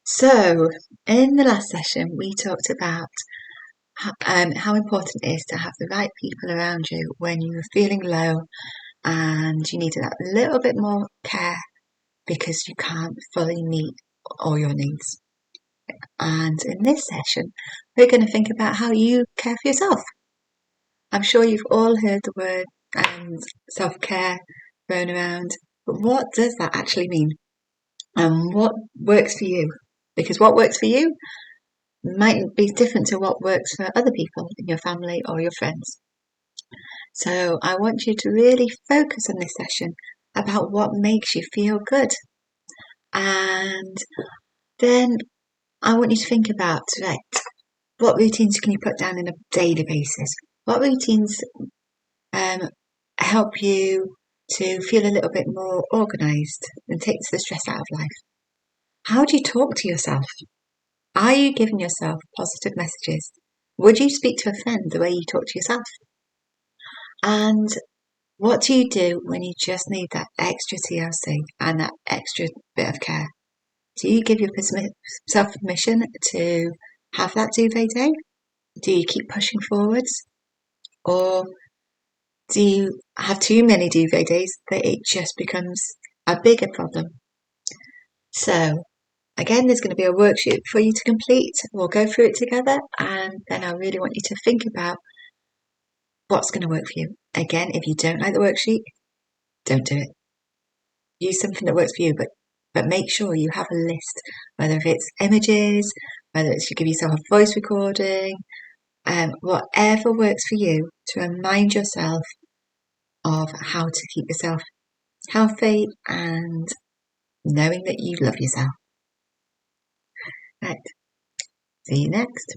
So, in the last session, we talked about how important it is to have the right people around you when you're feeling low and you need that little bit more care because you can't fully meet all your needs. And in this session, we're going to think about how you care for yourself. I'm sure you've all heard the word self-care thrown around, but what does that actually mean? And what works for you? Because what works for you might be different to what works for other people in your family or your friends. So I want you to really focus on this session about what makes you feel good. And then I want you to think about, right, what routines can you put down on a daily basis? What routines help you to feel a little bit more organised and takes the stress out of life? How do you talk to yourself? Are you giving yourself positive messages? Would you speak to a friend the way you talk to yourself? And what do you do when you just need that extra TLC and that extra bit of care? Do you give yourself permission to have that duvet day? Do you keep pushing forwards? Or do you have too many duvet days that it just becomes a bigger problem? So, again, there's going to be a worksheet for you to complete. We'll go through it together, and then I really want you to think about what's going to work for you. Again, if you don't like the worksheet, don't do it. Use something that works for you, but make sure you have a list, whether it's images, whether it's you give yourself a voice recording, whatever works for you to remind yourself of how to keep yourself healthy and knowing that you love yourself. Right, see you next.